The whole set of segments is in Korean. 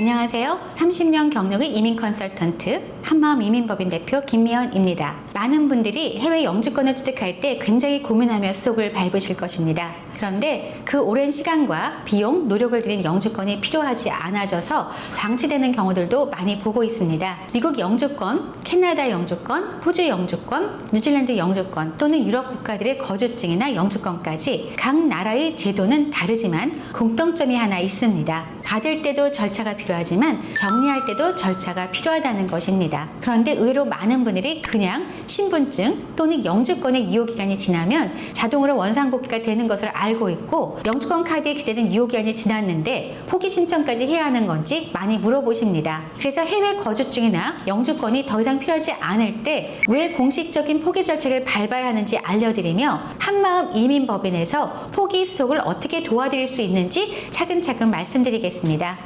안녕하세요. 30년 경력의 이민 컨설턴트 한마음 이민법인 대표 김미연입니다. 많은 분들이 해외 영주권을 취득할 때 굉장히 고민하며 속을 밟으실 것입니다. 그런데 그 오랜 시간과 비용, 노력을 들인 영주권이 필요하지 않아져서 방치되는 경우들도 많이 보고 있습니다. 미국 영주권, 캐나다 영주권, 호주 영주권, 뉴질랜드 영주권 또는 유럽 국가들의 거주증이나 영주권까지 각 나라의 제도는 다르지만 공통점이 하나 있습니다. 받을 때도 절차가 필요하지만 정리할 때도 절차가 필요하다는 것입니다. 그런데 의외로 많은 분들이 그냥 신분증 또는 영주권의 유효기간이 지나면 자동으로 원상복귀가 되는 것을 알고 있고 영주권 카드에 기재된 유효기간이 지났는데 포기 신청까지 해야 하는 건지 많이 물어보십니다. 그래서 해외 거주증이나 영주권이 더 이상 필요하지 않을 때 왜 공식적인 포기 절차를 밟아야 하는지 알려드리며 한마음 이민법인에서 포기 수속을 어떻게 도와드릴 수 있는지 차근차근 말씀드리겠습니다.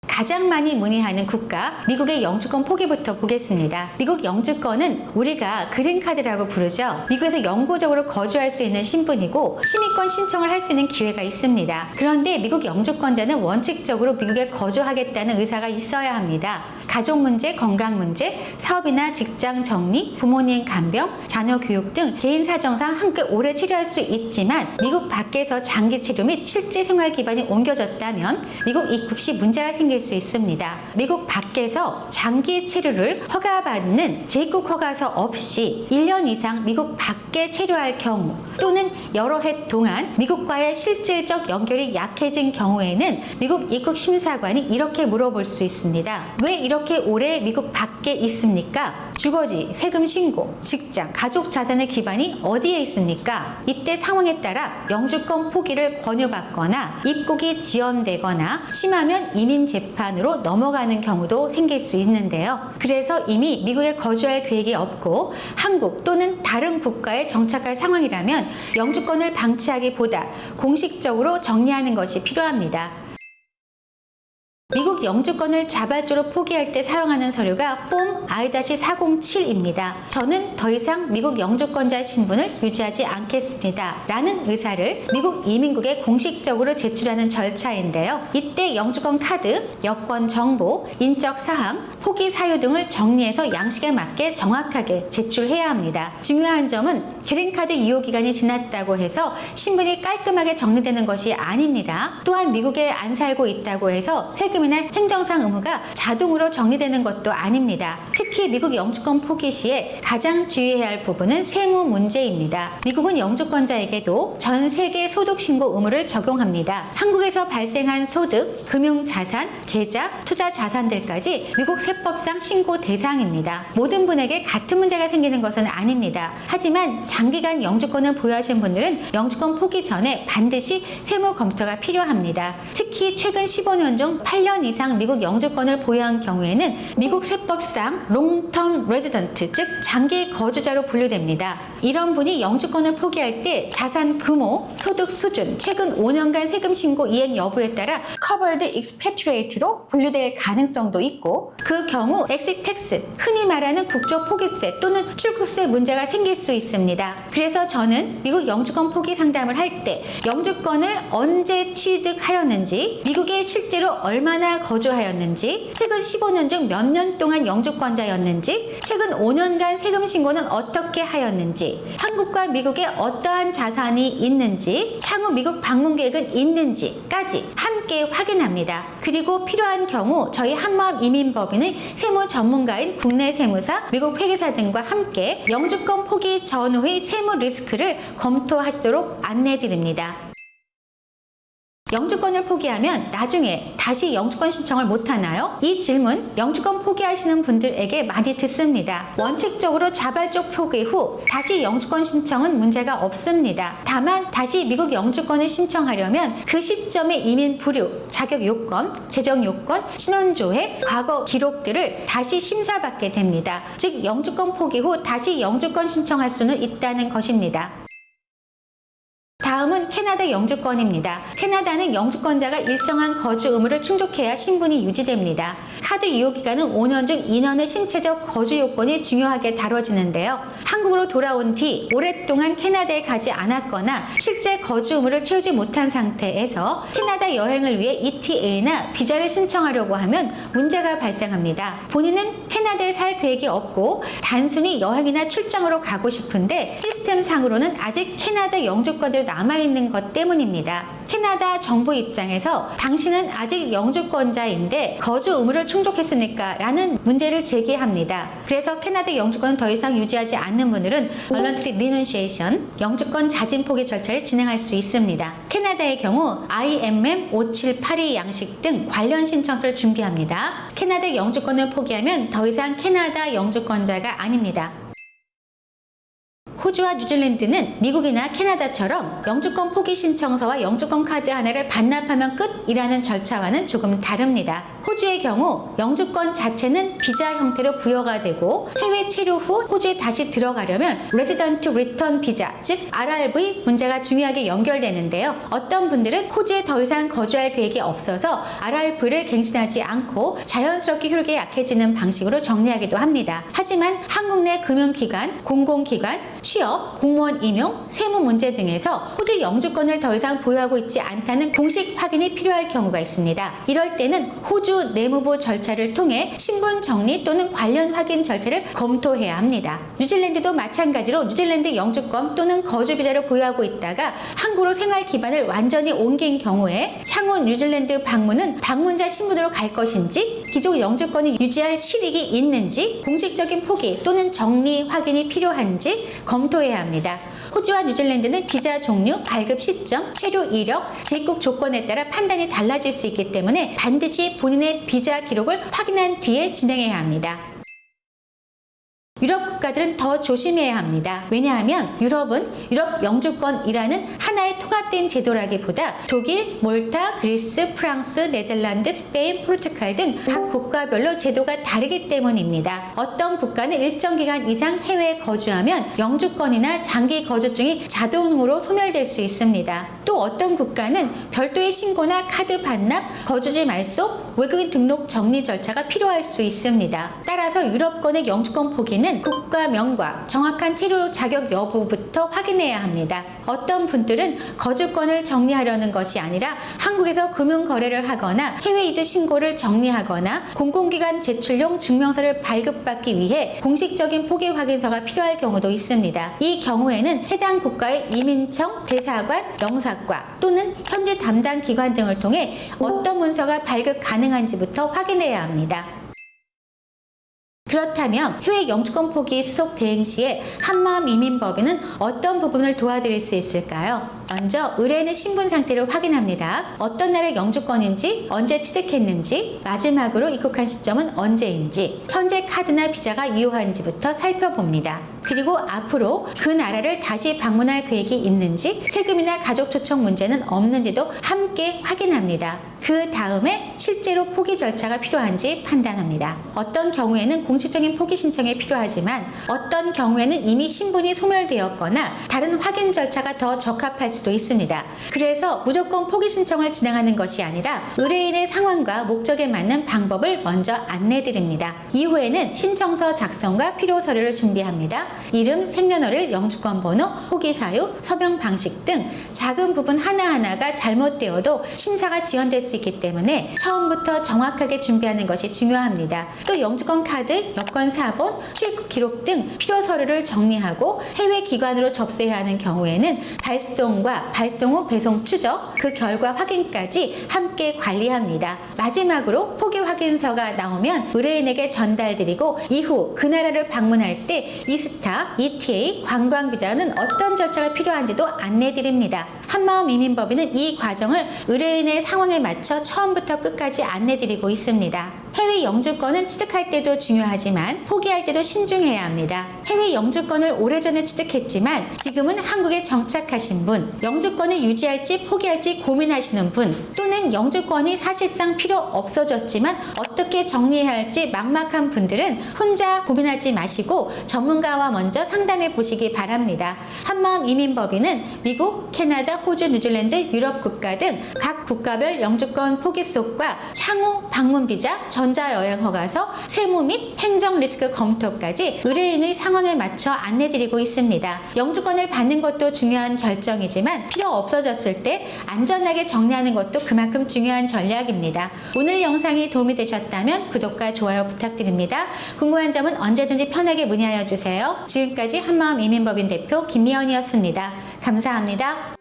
가장 많이 문의하는 국가, 미국의 영주권 포기부터 보겠습니다. 미국 영주권은 우리가 그린카드라고 부르죠. 미국에서 영구적으로 거주할 수 있는 신분이고 시민권 신청을 할 수 있는 기회가 있습니다. 그런데 미국 영주권자는 원칙적으로 미국에 거주하겠다는 의사가 있어야 합니다. 가족 문제, 건강 문제, 사업이나 직장 정리, 부모님 간병, 자녀 교육 등 개인 사정상 함께 오래 치료할 수 있지만 미국 밖에서 장기 치료 및 실제 생활 기반이 옮겨졌다면 미국 입국 시 문제가 생길 수 있습니다. 미국 밖에서 장기 치료를 허가받는 재입국 허가서 없이 1년 이상 미국 밖에 치료할 경우 또는 여러 해 동안 미국과의 실질적 연결이 약해진 경우에는 미국 입국 심사관이 이렇게 물어볼 수 있습니다. 왜 이렇게 오래 미국 밖에 있습니까? 주거지, 세금 신고, 직장, 가족 자산의 기반이 어디에 있습니까? 이때 상황에 따라 영주권 포기를 권유받거나 입국이 지연되거나 심하면 이민 재판으로 넘어가는 경우도 생길 수 있는데요. 그래서 이미 미국에 거주할 계획이 없고 한국 또는 다른 국가에 정착할 상황이라면 영주권을 방치하기보다 공식적으로 정리하는 것이 필요합니다. 미국 영주권을 자발적으로 포기할 때 사용하는 서류가 폼 I-407입니다. 저는 더 이상 미국 영주권자 신분을 유지하지 않겠습니다. 라는 의사를 미국 이민국에 공식적으로 제출하는 절차인데요. 이때 영주권 카드, 여권 정보, 인적 사항, 포기 사유 등을 정리해서 양식에 맞게 정확하게 제출해야 합니다. 중요한 점은 그린카드 유효기간이 지났다고 해서 신분이 깔끔하게 정리되는 것이 아닙니다. 또한 미국에 안 살고 있다고 해서 세금이나 행정상 의무가 자동으로 정리되는 것도 아닙니다. 특히 미국 영주권 포기 시에 가장 주의해야 할 부분은 세무 문제입니다. 미국은 영주권자에게도 전 세계 소득 신고 의무를 적용합니다. 한국에서 발생한 소득, 금융자산, 계좌, 투자 자산들까지 미국 세법상 신고 대상입니다. 모든 분에게 같은 문제가 생기는 것은 아닙니다. 하지만 장기간 영주권을 보유하신 분들은 영주권 포기 전에 반드시 세무 검토가 필요합니다. 특히 최근 15년 중 8년 이상 미국 영주권을 보유한 경우에는 미국 세법상 롱텀 레지던트, 즉 장기 거주자로 분류됩니다. 이런 분이 영주권을 포기할 때 자산 규모, 소득 수준, 최근 5년간 세금 신고 이행 여부에 따라 covered expatriate로 분류될 가능성도 있고 그 경우 exit tax, 흔히 말하는 국적 포기세 또는 출국세 문제가 생길 수 있습니다. 그래서 저는 미국 영주권 포기 상담을 할 때 영주권을 언제 취득하였는지, 미국에 실제로 얼마나 거주하였는지, 최근 15년 중 몇 년 동안 영주권자였는지, 최근 5년간 세금 신고는 어떻게 하였는지, 한국과 미국에 어떠한 자산이 있는지, 향후 미국 방문 계획은 있는지까지 함께 확인합니다. 그리고 필요한 경우 저희 한마음 이민법인의 세무 전문가인 국내 세무사, 미국 회계사 등과 함께 영주권 포기 전후의 세무 리스크를 검토하시도록 안내드립니다. 영주권을 포기하면 나중에 다시 영주권 신청을 못하나요? 이 질문 영주권 포기하시는 분들에게 많이 듣습니다. 원칙적으로 자발적 포기 후 다시 영주권 신청은 문제가 없습니다. 다만 다시 미국 영주권을 신청하려면 그 시점에 이민 부류, 자격 요건, 재정 요건, 신원조회, 과거 기록들을 다시 심사받게 됩니다. 즉 영주권 포기 후 다시 영주권 신청할 수는 있다는 것입니다. 다음은 캐나다 영주권입니다. 캐나다는 영주권자가 일정한 거주 의무를 충족해야 신분이 유지됩니다. 카드 유효 기간은 5년 중 2년의 신체적 거주 요건이 중요하게 다뤄지는데요. 한국으로 돌아온 뒤 오랫동안 캐나다에 가지 않았거나 실제 거주 의무를 채우지 못한 상태에서 캐나다 여행을 위해 ETA나 비자를 신청하려고 하면 문제가 발생합니다. 본인은 캐나다에 살 계획이 없고 단순히 여행이나 출장으로 가고 싶은데 시스템상으로는 아직 캐나다 영주권으로 남아있는 것 때문입니다. 캐나다 정부 입장에서 당신은 아직 영주권자인데 거주 의무를 충족했습니까? 라는 문제를 제기합니다. 그래서 캐나다 영주권을 더 이상 유지하지 않는 분들은 Voluntary Renunciation, 영주권 자진 포기 절차를 진행할 수 있습니다. 캐나다의 경우 IMM 5782 양식 등 관련 신청서를 준비합니다. 캐나다 영주권을 포기하면 더 이상 캐나다 영주권자가 아닙니다. 호주와 뉴질랜드는 미국이나 캐나다처럼 영주권 포기 신청서와 영주권 카드 하나를 반납하면 끝이라는 절차와는 조금 다릅니다. 호주의 경우 영주권 자체는 비자 형태로 부여가 되고 해외 체류 후 호주에 다시 들어가려면 Resident Return 비자, 즉 RRV 문제가 중요하게 연결되는데요. 어떤 분들은 호주에 더 이상 거주할 계획이 없어서 RRV를 갱신하지 않고 자연스럽게 효력이 약해지는 방식으로 정리하기도 합니다. 하지만 한국 내 금융기관, 공공기관, 취업, 공무원 임용, 세무 문제 등에서 호주 영주권을 더 이상 보유하고 있지 않다는 공식 확인이 필요할 경우가 있습니다. 이럴 때는 호주 내무부 절차를 통해 신분 정리 또는 관련 확인 절차를 검토해야 합니다. 뉴질랜드도 마찬가지로 뉴질랜드 영주권 또는 거주 비자를 보유하고 있다가 한국으로 생활 기반을 완전히 옮긴 경우에 향후 뉴질랜드 방문은 방문자 신분으로 갈 것인지 기존 영주권을 유지할 실익이 있는지 공식적인 포기 또는 정리 확인이 필요한지 검토해야 합니다. 호주와 뉴질랜드는 비자 종류, 발급 시점, 체류 이력, 재입국 조건에 따라 판단이 달라질 수 있기 때문에 반드시 본인의 비자 기록을 확인한 뒤에 진행해야 합니다. 유럽 국가들은 더 조심해야 합니다. 왜냐하면 유럽은 유럽 영주권이라는 하나의 통합된 제도라기보다 독일, 몰타, 그리스, 프랑스, 네덜란드, 스페인, 포르투갈 등 각 국가별로 제도가 다르기 때문입니다. 어떤 국가는 일정 기간 이상 해외에 거주하면 영주권이나 장기 거주증이 자동으로 소멸될 수 있습니다. 또 어떤 국가는 별도의 신고나 카드 반납, 거주지 말소, 외국인 등록 정리 절차가 필요할 수 있습니다. 따라서 유럽권의 영주권 포기는 국가명과 정확한 체류 자격 여부부터 확인해야 합니다. 어떤 분들은 거주권을 정리하려는 것이 아니라 한국에서 금융 거래를 하거나 해외 이주 신고를 정리하거나 공공기관 제출용 증명서를 발급받기 위해 공식적인 포기 확인서가 필요할 경우도 있습니다. 이 경우에는 해당 국가의 이민청, 대사관, 영사과 또는 현지 담당 기관 등을 통해 어떤 문서가 발급 가능한지부터 확인해야 합니다. 그렇다면 해외 영주권 포기 수속 대행 시에 한마음 이민법인은 어떤 부분을 도와드릴 수 있을까요? 먼저 의뢰인의 신분 상태를 확인합니다. 어떤 나라의 영주권인지, 언제 취득했는지, 마지막으로 입국한 시점은 언제인지, 현재 카드나 비자가 유효한지부터 살펴봅니다. 그리고 앞으로 그 나라를 다시 방문할 계획이 있는지, 세금이나 가족 초청 문제는 없는지도 함께 확인합니다. 그 다음에 실제로 포기 절차가 필요한지 판단합니다. 어떤 경우에는 공식적인 포기 신청이 필요하지만 어떤 경우에는 이미 신분이 소멸되었거나 다른 확인 절차가 더 적합할 수도 있습니다. 그래서 무조건 포기 신청을 진행하는 것이 아니라 의뢰인의 상황과 목적에 맞는 방법을 먼저 안내드립니다. 이후에는 신청서 작성과 필요 서류를 준비합니다. 이름, 생년월일, 영주권 번호, 포기 사유, 서명 방식 등 작은 부분 하나하나가 잘못되어도 심사가 지연될 수 있기 때문에 처음부터 정확하게 준비하는 것이 중요합니다. 또 영주권 카드, 여권 사본, 출국 기록 등 필요 서류를 정리하고 해외 기관으로 접수해야 하는 경우에는 발송과 발송 후 배송 추적, 그 결과 확인까지 함께 관리합니다. 마지막으로 포기 확인서가 나오면 의뢰인에게 전달드리고 이후 그 나라를 방문할 때 이스타, ETA, 관광비자는 어떤 절차가 필요한지도 안내드립니다. 한마음 이민법인은 이 과정을 의뢰인의 상황에 맞춰 처음부터 끝까지 안내드리고 있습니다. 해외 영주권은 취득할 때도 중요하지만 포기할 때도 신중해야 합니다. 해외 영주권을 오래전에 취득했지만 지금은 한국에 정착하신 분, 영주권을 유지할지 포기할지 고민하시는 분, 또는 영주권이 사실상 필요 없어졌지만 어떻게 정리해야 할지 막막한 분들은 혼자 고민하지 마시고 전문가와 먼저 상담해 보시기 바랍니다. 한마음 이민법인은 미국, 캐나다, 호주, 뉴질랜드, 유럽 국가 등 각 국가별 영주권 포기 수속과 향후 방문 비자, 전자여행허가서, 세무 및 행정 리스크 검토까지 의뢰인의 상황에 맞춰 안내드리고 있습니다. 영주권을 받는 것도 중요한 결정이지만 필요 없어졌을 때 안전하게 정리하는 것도 그만큼 중요한 전략입니다. 오늘 영상이 도움이 되셨다면 구독과 좋아요 부탁드립니다. 궁금한 점은 언제든지 편하게 문의하여 주세요. 지금까지 한마음 이민법인 대표 김미연이었습니다. 감사합니다.